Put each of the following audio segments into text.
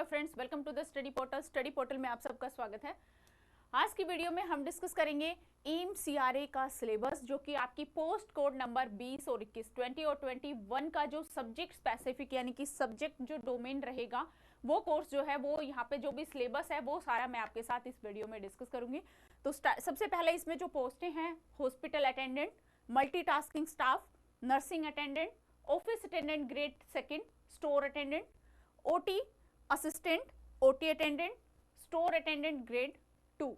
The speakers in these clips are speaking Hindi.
Hello friends, welcome to the study portal. Study portal में आप सबका स्वागत है। आज की वीडियो में हम डिस्कस करेंगे एम सीआरए का सिलेबस, जो कि आपकी पोस्ट कोड नंबर 20 और 21, 20 और 21 का जो सब्जेक्ट स्पेसिफिक यानी कि सब्जेक्ट जो डोमेन रहेगा वो कोर्स जो है वो यहाँ पे जो भी सिलेबस है वो सारा मैं आपके साथ इस वीडियो में डिस्कस करूंगी। तो सबसे पहले इसमें जो पोस्टें हैं, hospital attendant, multitasking staff, nursing attendant, office attendant grade 2, store attendant, OT assistant, OT attendant, store attendant grade 2,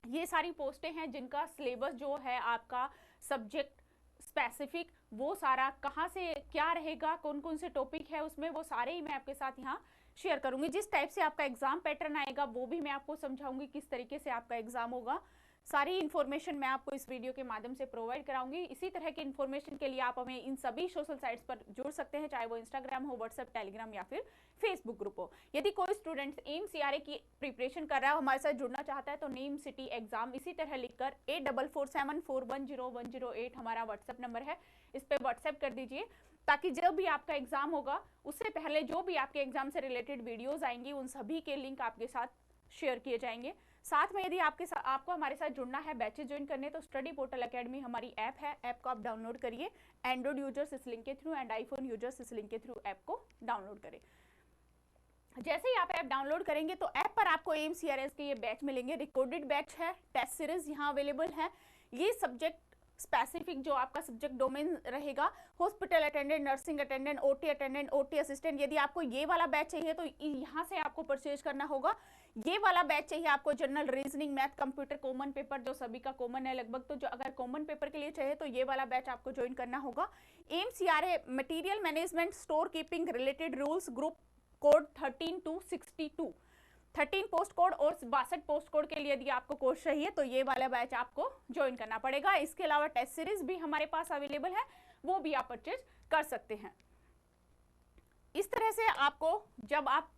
ये सारी पोस्टें हैं जिनका सिलेबस जो है आपका सब्जेक्ट स्पेसिफिक वो सारा कहाँ से क्या रहेगा, कौन कौन से टॉपिक है उसमें, वो सारे ही मैं आपके साथ यहाँ शेयर करूंगी। जिस टाइप से आपका एग्जाम पैटर्न आएगा वो भी मैं आपको समझाऊंगी, किस तरीके से आपका एग्जाम होगा। सारी इन्फॉर्मेशन मैं आपको इस वीडियो के माध्यम से प्रोवाइड कराऊंगी। इसी तरह की इन्फॉर्मेशन के लिए आप हमें इन सभी सोशल साइट्स पर जुड़ सकते हैं, चाहे वो इंस्टाग्राम हो, व्हाट्सएप, टेलीग्राम या फिर फेसबुक ग्रुप हो। यदि कोई स्टूडेंट एम सीआरए की प्रिपरेशन कर रहा है, हमारे साथ जुड़ना चाहता है, तो नेम, सिटी, एग्जाम इसी तरह लिखकर 8447410108 हमारा व्हाट्सएप नंबर है, इस पर व्हाट्सएप कर दीजिए, ताकि जब भी आपका एग्जाम होगा उससे पहले जो भी आपके एग्जाम से रिलेटेड वीडियोज आएंगी उन सभी के लिंक आपके साथ शेयर किए जाएंगे। साथ में यदि आपको हमारे साथ जुड़ना है, बैचेज ज्वाइन करने, तो स्टडी पोर्टल एकेडमी हमारी ऐप है, ऐप को आप डाउनलोड करिए। एंड्रॉइड यूजर्स इस लिंक के थ्रू एंड आईफोन यूजर्स इस लिंक के थ्रू ऐप को डाउनलोड करें। जैसे ही आप ऐप डाउनलोड करेंगे तो ऐप पर आपको एम सीआरए के ये बैच मिलेंगे। रिकॉर्डेड बैच है, टेस्ट सीरीज यहाँ अवेलेबल है। ये सब्जेक्ट स्पेसिफिक जो आपका सब्जेक्ट डोमेन रहेगा, hospital attendant, nursing attendant, OT attendant, OT assistant, यदि आपको ये वाला बैच चाहिए तो यहाँ से आपको परचेज करना होगा। ये वाला बैच चाहिए आपको general, reasoning, math, computer, common paper जो सभी का कॉमन है लगभग, तो जो अगर कॉमन पेपर के लिए चाहिए तो ये वाला बैच आपको ज्वाइन करना होगा। M CRA material management, store keeping related rules, group code 13 to 62, 13 post code और 62 पोस्ट कोड के लिए यदि आपको कोर्स चाहिए तो ये वाला बैच आपको ज्वाइन करना पड़ेगा। इसके अलावा टेस्ट सीरीज भी हमारे पास अवेलेबल है, वो भी आप परचेज कर सकते हैं। इस तरह से आपको जब आप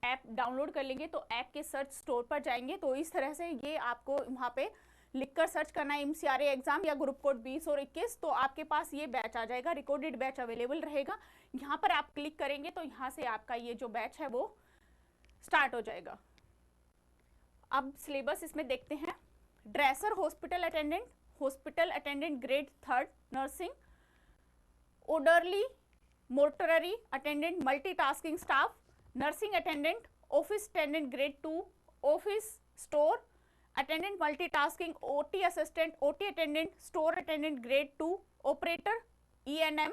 ऐप डाउनलोड कर लेंगे तो ऐप के सर्च स्टोर पर जाएंगे तो इस तरह से ये आपको वहाँ पे लिखकर सर्च करना है एम सीआरए एग्जाम या ग्रुप कोड 20 और 21, तो आपके पास ये बैच आ जाएगा। रिकॉर्डेड बैच अवेलेबल रहेगा, यहाँ पर आप क्लिक करेंगे तो यहाँ से आपका ये जो बैच है वो स्टार्ट हो जाएगा। अब सिलेबस इसमें देखते हैं। Dresser hospital attendant grade 3 nursing, orderly mortuary attendant multitasking staff, nursing attendant, office attendant grade 2, office store attendant multitasking, OT assistant, OT attendant, store attendant grade 2, operator ENM,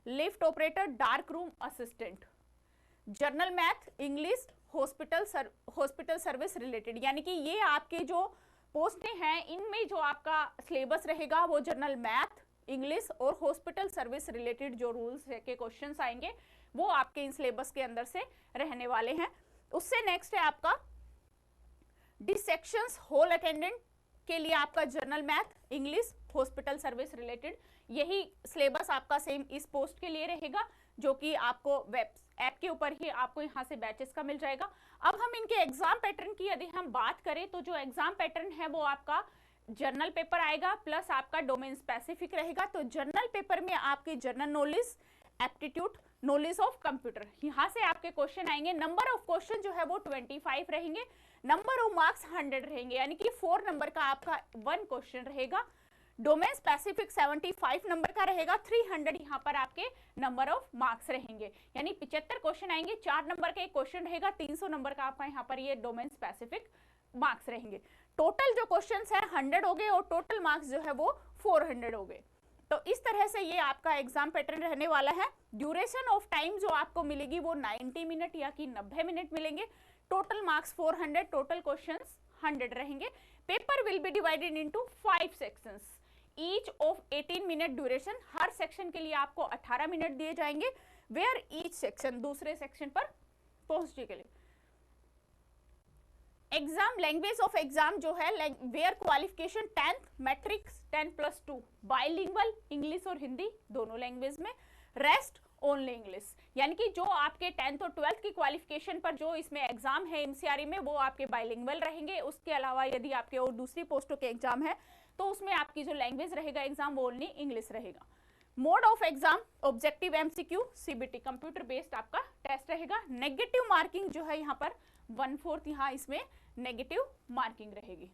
lift operator, dark room assistant, general math, English, hospital service related, यानी कि ये आपके जो पोस्टें हैं इनमें जो आपका सिलेबस रहेगा वो जनरल मैथ, इंग्लिश और हॉस्पिटल सर्विस रिलेटेड जो रूल्स के क्वेश्चंस आएंगे वो आपके इन सिलेबस के अंदर से रहने वाले हैं। उससे नेक्स्ट है आपका डिसेक्शंस होल अटेंडेंट के लिए आपका general math, English, hospital service related, यही सिलेबस आपका सेम इस पोस्ट के लिए रहेगा, जो कि आपको वेब ऐप के ऊपर ही आपको यहाँ से बैचेस का मिल जाएगा। अब हम इनके एग्जाम पैटर्न की यदि हम बात करें तो जो एग्जाम पैटर्न है वो आपका जर्नल पेपर आएगा प्लस आपका डोमेन स्पेसिफिक रहेगा। तो जर्नल पेपर में आपकी general knowledge, aptitude, knowledge of computer, यहाँ से आपके क्वेश्चन आएंगे। नंबर ऑफ क्वेश्चन जो है वो 25 रहेंगे, नंबर ऑफ मार्क्स 100 रहेंगे, यानी कि 4 नंबर का आपका 1 क्वेश्चन रहेगा। डोमेन स्पेसिफिक 75 नंबर का रहेगा, 300 यहाँ पर आपके नंबर ऑफ मार्क्स रहेंगे, यानी 75 क्वेश्चन आएंगे, 4 नंबर का एक क्वेश्चन रहेगा, 300 नंबर का आपका यहाँ पर ये डोमेन स्पेसिफिक मार्क्स रहेंगे। टोटल जो क्वेश्चंस है 100 हो गए और टोटल मार्क्स जो है वो 400 हो गए। तो इस तरह से ये आपका एग्जाम पैटर्न रहने वाला है। ड्यूरेशन ऑफ टाइम जो आपको मिलेगी वो 90 मिनट या कि 90 मिनट मिलेंगे। टोटल मार्क्स 400, टोटल क्वेश्चंस 100 रहेंगे। Paper will B divided into 5 sections, each of 18 minute duration, her section के लिए आपको 18 मिनट दिए जाएंगे। वेयर ईच सेक्शन, दूसरे सेक्शन पर पहुंचने के लिए। एग्जाम, लैंग्वेज ऑफ एग्जाम जो है, where qualification 10th matric 10+2, bilingual, English और हिंदी दोनों लैंग्वेज में, रेस्ट ओनली इंग्लिश, यानी कि जो आपके 10th और 12th की क्वालिफिकेशन पर जो इसमें एग्जाम है एमसीआरए में वो आपके बाइलिंगुअल रहेंगे। उसके अलावा यदि आपके और दूसरी पोस्टों के एग्जाम है तो उसमें आपकी जो लैंग्वेज रहेगा एग्जाम वो ओनली इंग्लिश रहेगा। Mode of exam, objective MCQ, CBT, computer based आपका टेस्ट रहेगा। नेगेटिव मार्किंग जो है यहाँ पर 1/4 यहाँ इसमें नेगेटिव मार्किंग रहेगी।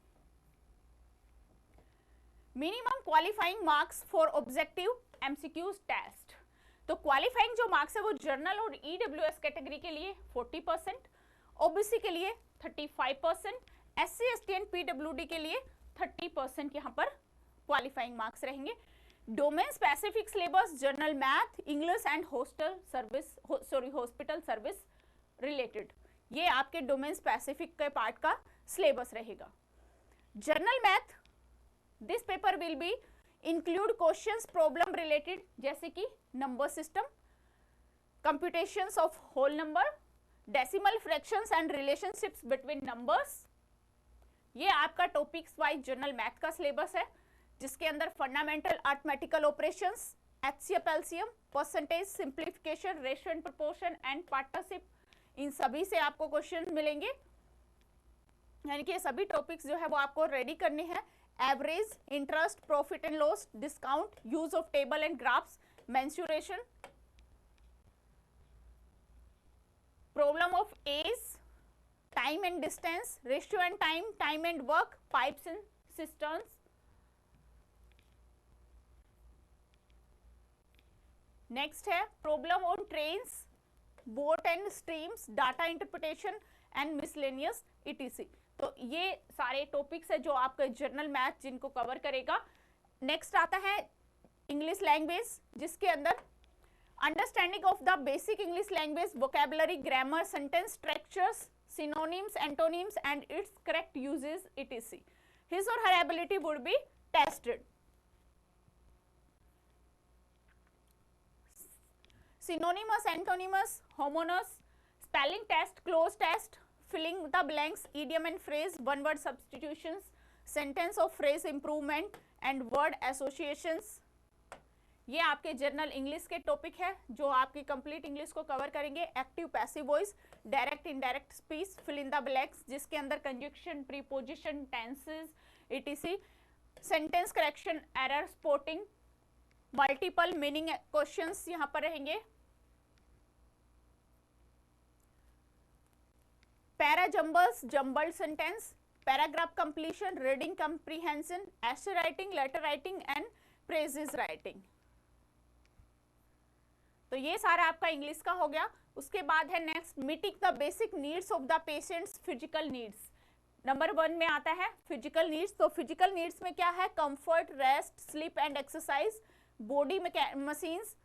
Minimum qualifying marks for objective MCQs test. तो क्वालिफाइंग जो मार्क्स है वो जनरल और ईडब्ल्यूएस कैटेगरी के लिए 40%, ओबीसी के लिए 35%, एससी एसटी एंड पीडब्ल्यूडी के लिए 30% यहाँ पर क्वालिफाइंग मार्क्स रहेंगे। Domain specific syllabus general math, English and hospital service related, ये आपके डोमेन स्पेसिफिक के पार्ट का सिलेबस रहेगा। General math, this paper will be include questions problem related जैसे कि number system, computations of whole number, decimal fractions and relationships between numbers. ये आपका टॉपिक्स वाइज जनरल मैथ का सिलेबस है, जिसके अंदर fundamental arithmetical operations, HCF LCM, percentage, simplification, ratio and proportion and partnership, इन सभी से आपको क्वेश्चन मिलेंगे। यानी कि ये सभी टॉपिक्स जो है वो आपको रेडी करने हैं। Average, interest, profit and loss, discount, use of table and graphs, mensuration, problem of age, time and distance, ratio and time, time and work, pipes and cisterns. Next है problem on trains, boat and streams, data interpretation and miscellaneous etc. तो ये सारे टॉपिक्स है जो आपका जनरल मैथ जिनको कवर करेगा। नेक्स्ट आता है इंग्लिश लैंग्वेज, जिसके अंदर understanding of the basic English language, vocabulary, grammar, sentence structures, synonyms, antonyms and it's correct uses etc. His or her ability would be tested. Synonymous, antonymous, homonymous, spelling test, cloze test, filling the blanks, idiom and phrase, one word substitutions, sentence of phrase improvement and word associations. ये आपके जनरल इंग्लिश के टॉपिक है जो आपकी कंप्लीट इंग्लिश को कवर करेंगे। Active passive voice, direct indirect speech, fill in the blanks, जिसके अंदर conjunction, preposition, tenses etc. Sentence correction, error spotting, multiple meaning questions यहाँ पर रहेंगे। Para jumbles, jumbled sentence, paragraph completion, reading comprehension, essay writing, letter writing and precis writing. तो ये सारा आपका इंग्लिश का हो गया। उसके बाद है next meeting the basic needs of the patients physical needs. Number 1 में आता है फिजिकल नीड्स। तो फिजिकल नीड्स में क्या है? Comfort, rest, sleep and exercise, body machines,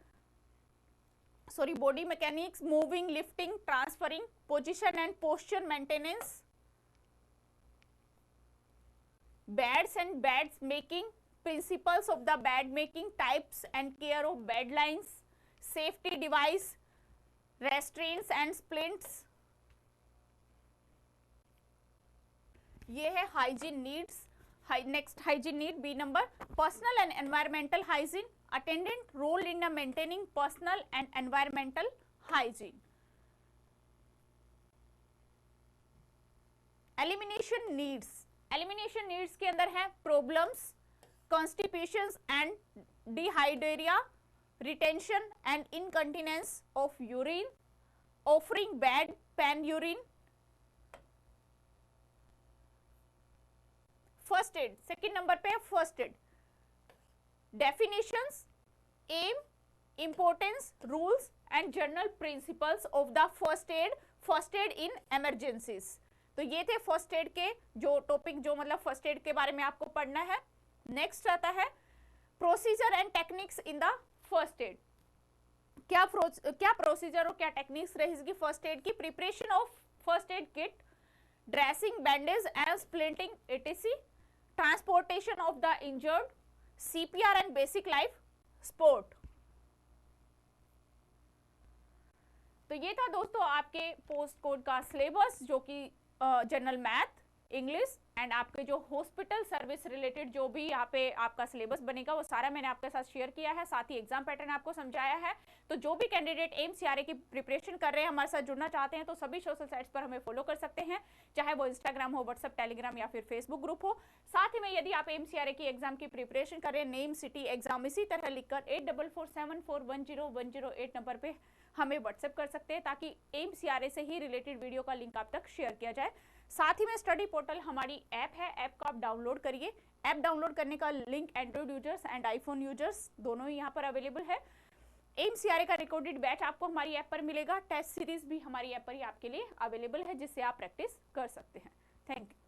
body mechanics, moving, lifting, transferring, position and posture maintenance, beds and beds making, principles of the bed making, types and care of bed lines, safety device, restraints and splints. ये है hygiene needs. Next hygiene need be number, personal and environmental hygiene, attendant role in maintaining personal and environmental hygiene. Elimination needs, elimination needs के अंदर है problems, constipation and diarrhoea, retention and incontinence of urine, offering bed pan urine, first aid. Second number पे है first aid, definitions, aim, importance, rules and general principles of the first aid in emergencies. तो ये थे फर्स्ट एड के जो टॉपिक, जो मतलब फर्स्ट एड के बारे में आपको पढ़ना है। नेक्स्ट आता है procedure and techniques in the first add. क्या प्रोसीजर और क्या टेक्निक्स रहेगी फर्स्ट एड की? Preparation of first aid kit, dressing, bandage and splinting etc. Transportation of the injured, CPR and basic life support. तो ये था दोस्तों आपके पोस्ट कोड का सिलेबस, जो कि जनरल मैथ, इंग्लिश एंड आपके जो हॉस्पिटल सर्विस रिलेटेड जो भी यहाँ पे आपका सिलेबस बनेगा वो सारा मैंने आपके साथ शेयर किया है। साथ ही एग्जाम पैटर्न आपको समझाया है। तो जो भी कैंडिडेट एम्स सीआरए की प्रिपरेशन कर रहे हैं, हमारे साथ जुड़ना चाहते हैं, तो सभी सोशल साइट्स पर हमें फॉलो कर सकते हैं, चाहे वो इंस्टाग्राम हो, व्हाट्सएप, टेलीग्राम या फिर फेसबुक ग्रुप हो। साथ ही में यदि आप एम्स सीआरए की एग्जाम की प्रिपरेशन कर रहे हैं, नेम, सिटी, एग्जाम इसी तरह लिखकर 8447410108 नंबर पे हमें व्हाट्सएप कर सकते हैं ताकि एम्स CRA से ही रिलेटेड वीडियो का लिंक आप तक शेयर किया जाए। साथ ही में स्टडी पोर्टल हमारी ऐप है, ऐप को आप डाउनलोड करिए। ऐप डाउनलोड करने का link Android users and iPhone users दोनों ही यहाँ पर अवेलेबल है। एम्स CRA का रिकॉर्डेड बैच आपको हमारी ऐप पर मिलेगा। टेस्ट सीरीज भी हमारी ऐप पर ही आपके लिए अवेलेबल है जिससे आप प्रैक्टिस कर सकते हैं। Thank you.